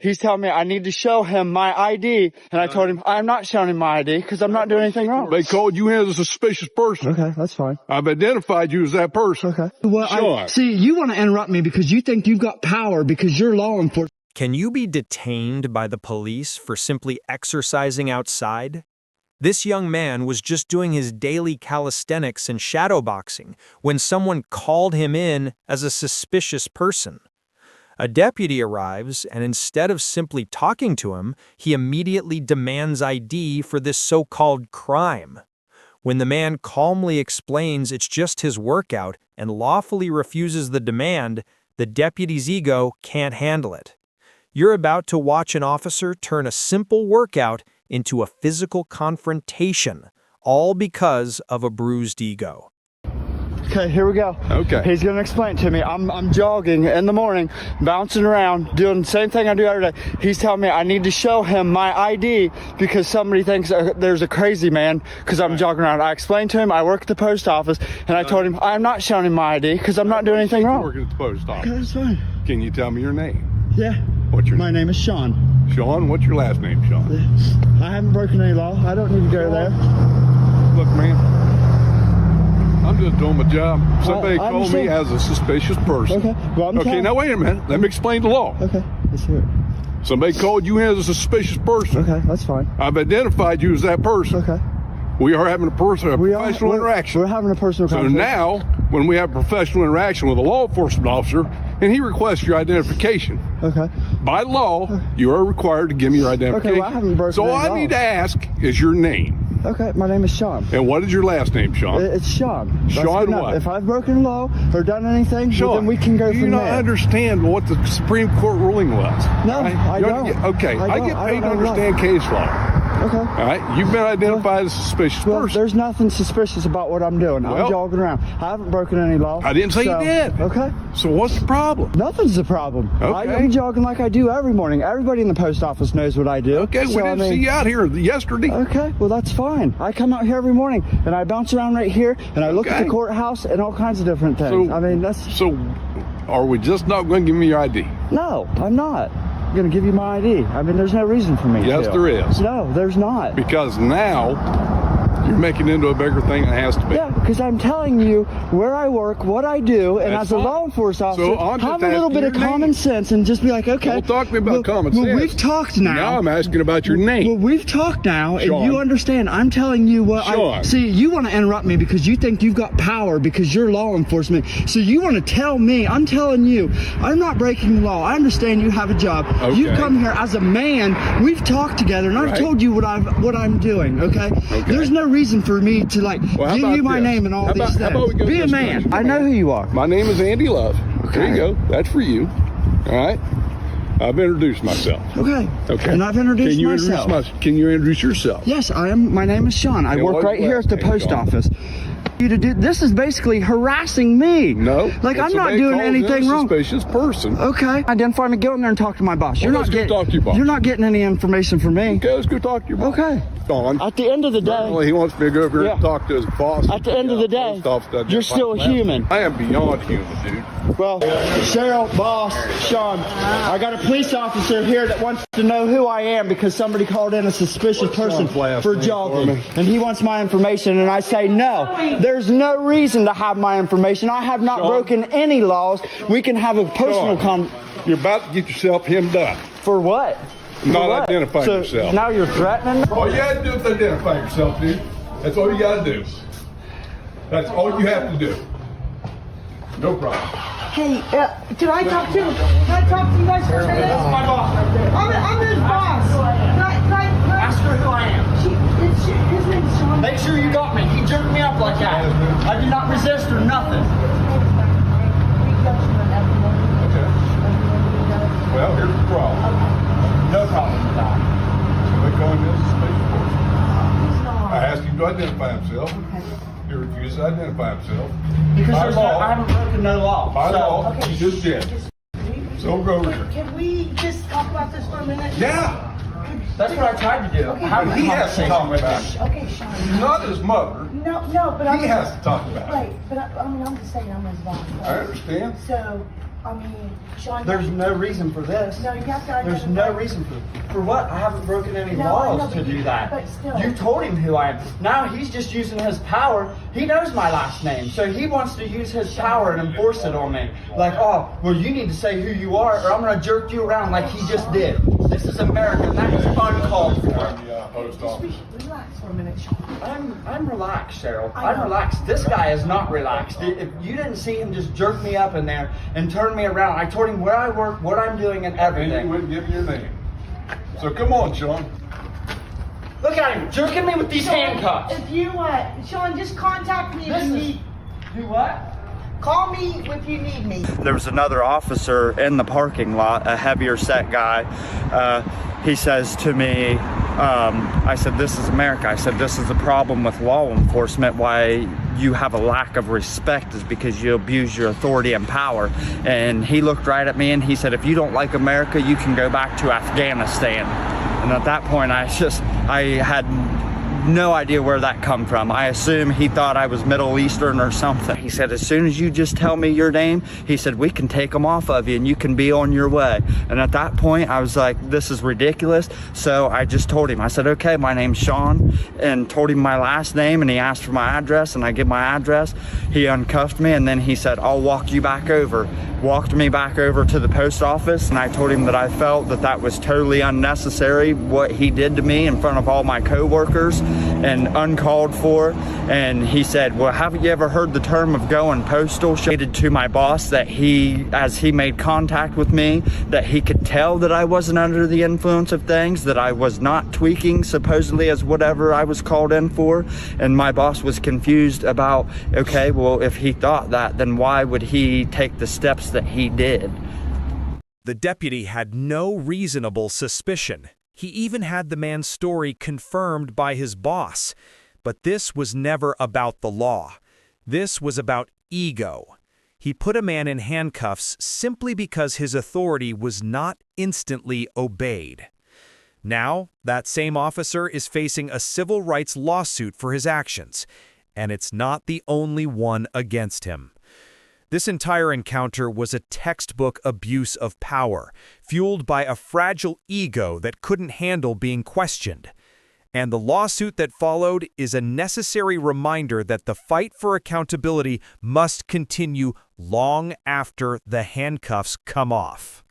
He's telling me I need to show him my ID, and I told him I'm not showing him my ID because I'm not doing anything wrong. They called you in as a suspicious person. Okay, that's fine. I've identified you as that person. Okay. Well, see, you want to interrupt me because you think you've got power because you're law enforcement. Can you be detained by the police for simply exercising outside? This young man was just doing his daily calisthenics and shadowboxing when someone called him in as a suspicious person. A deputy arrives, and instead of simply talking to him, he immediately demands ID for this so-called crime. When the man calmly explains it's just his workout and lawfully refuses the demand, the deputy's ego can't handle it. You're about to watch an officer turn a simple workout into a physical confrontation, all because of a bruised ego. Okay, here we go. Okay. He's going to explain it to me. I'm jogging in the morning, bouncing around, doing the same thing I do every day. He's telling me I need to show him my ID because somebody thinks there's a crazy man because I'm jogging around. I explained to him I work at the post office, and I told him I'm not showing him my ID because I'm not doing anything wrong. Working at the post office. Okay, that's fine. Can you tell me your name? Yeah. What's your My name is Sean. Sean? What's your last name, Sean? I haven't broken any law. I don't need to go there. Look, man, I'm just doing my job. Somebody I called me understand. as a suspicious person. Okay. Well, Okay, now wait a minute. Let me explain the law. Okay, let's hear it. Somebody called you in as a suspicious person. Okay, that's fine. I've identified you as that person. Okay. We are having a professional interaction. We're having a personal So conversation. now, when we have a professional interaction with a law enforcement officer, and he requests your identification, Okay. by law, you are required to give me your identification. Okay, well, I haven't broken so any all I law. need to ask is your name. Okay, my name is Sean. And what is your last name, Sean? It's Sean. That's Sean good enough. what? If I've broken law or done anything, well, Sean, then we can go do from you not there. understand what the Supreme Court ruling was? No, I don't. Okay, I get I paid to don't know understand case law. Okay. All right, you've been identified as a suspicious Well, person. there's nothing suspicious about what I'm doing. Well, I'm jogging around. I haven't broken any law. I didn't say you did. Okay. So what's the problem? Nothing's the problem. Okay. I'm jogging like I do every morning. Everybody in the post office knows what I do. Okay, we didn't see you out here yesterday. Okay, well that's fine. I come out here every morning and I bounce around right here and I look at Okay. the courthouse and all kinds of different things. So- I mean, that's... So, are we just not going to give me your ID? No, I'm not going to give you my ID. I mean, there's no reason for me Yes, to. there is. No, there's not. Because now you're making it into a bigger thing than it has to be. Yeah, because I'm telling you where I work, what I do, and That's as a fine. law enforcement So officer, I'm just have a little asking bit of your common name. sense and just be like, okay. Well, talk to me about common Well, sense. we've talked now. Now I'm asking about your name. Well, we've talked now, Sean. and you understand. I'm telling you what Sean. See, you want to interrupt me because you think you've got power because you're law enforcement. So you want to tell me, I'm telling you, I'm not breaking the law. I understand you have a job. Okay. You come here as a man. We've talked together, and I've Right. told you what I'm doing, okay? There's no reason for me to, like, Well, how give about you my this? name and all How these about- how things. about we go Be a this man. direction? I know who you are. My name is Andy Love. There you Okay. go. That's for you. All right. I've introduced myself. Okay. Okay. And I've introduced myself. Can you introduce yourself? Yes, I am. My name is Sean. I And work what's right your here last at the name, post Sean? office. You to do this is basically harassing me. No. Like If I'm not somebody doing calls in anything a wrong. Suspicious person. Okay. Identify me. Go in there and talk to my boss. You're Well, not let's go getting. talk to your boss. You're not getting any information from me. Okay, let's go talk to your boss. Okay. Dawn. At the end of the day, Apparently he wants me to go over here Yeah. and talk to his boss. At the end of the day, Post office doesn't you're have still a my last human. name. I am beyond human, dude. well, Cheryl, boss, Sean, I got a police officer here that wants to know who I am because somebody called in a suspicious What's person Sean's last for name jogging, for me? and he wants my information, and I say no. There's no reason to have my information. I have not Sean? broken any laws. We can have a personal Sean, you're about to get yourself hemmed up. for what? Not For what? identifying So yourself. Now you're threatening me? All you have to do is identify yourself, dude. That's all you got to do. That's all you have to do. No problem. Hey, can I talk to you? Can I talk to you guys for a minute? This is my boss right there. I'm his boss. Can I Ask her who I am. his name's Sean. Make sure you got me. He jerked me up like that. I did not resist or nothing. Okay. Well, here's the problem. No problem with that. Somebody calling me a suspicious person. I asked him to identify himself. He refused to identify himself. Because By there's law. I haven't broken no law. By So- law, okay. he just did. So go over here. Can we just talk about this for a minute? Yeah. That's what I tried to do. Okay. Have a He has to talk conversation. about it. Okay, Sean. Not his mother. No, but He has to talk about it. Right, but I'm just saying I'm his boss. I understand. So, I mean, Sean. There's no reason for this. No, you have to. There's no reason for what? I haven't broken any No, I know, laws to but do that. but still. You told him who I am. Now he's just using his power. He knows my last name, so he wants to use his power and enforce it on me. Like, oh, well, you need to say who you are, or I'm gonna jerk you around like he just did. This is America, and that is uncalled for. Relax for a minute, Sean. I'm relaxed, Cheryl. I I'm know. relaxed. This guy is not relaxed. If you didn't see him just jerk me up in there and turn me around, I told him where I work, what I'm doing, and And he everything. wouldn't give you your name. So come on, Sean. Look at him, jerking me with these handcuffs. If you Sean, just contact me if This you is- need. Do what? Call me if you need me. There was another officer in the parking lot, a heavier set guy. He says to me, I said, this is America. I said, this is the problem with law enforcement. Why you have a lack of respect is because you abuse your authority and power. And he looked right at me and he said, if you don't like America, you can go back to Afghanistan. And at that point, I had no idea where that come from. I assume he thought I was Middle Eastern or something. He said, as soon as you just tell me your name, he said, we can take them off of you and you can be on your way. And at that point, I was like, this is ridiculous. So I just told him, I said, okay, my name's Sean, and told him my last name, and he asked for my address, and I give my address. He uncuffed me, and then he said, I'll walk you back over. Walked me back over to the post office, and I told him that I felt that that was totally unnecessary, what he did to me in front of all my coworkers and uncalled for. And he said, well, haven't you ever heard the term of going postal? Stated to my boss that as he made contact with me, that he could tell that I wasn't under the influence of things, that I was not tweaking supposedly as whatever I was called in for. And my boss was confused about, okay, well, if he thought that, then why would he take the steps that he did? The deputy had no reasonable suspicion. He even had the man's story confirmed by his boss. But this was never about the law. This was about ego. He put a man in handcuffs simply because his authority was not instantly obeyed. Now, that same officer is facing a civil rights lawsuit for his actions, and it's not the only one against him. This entire encounter was a textbook abuse of power, fueled by a fragile ego that couldn't handle being questioned. And the lawsuit that followed is a necessary reminder that the fight for accountability must continue long after the handcuffs come off.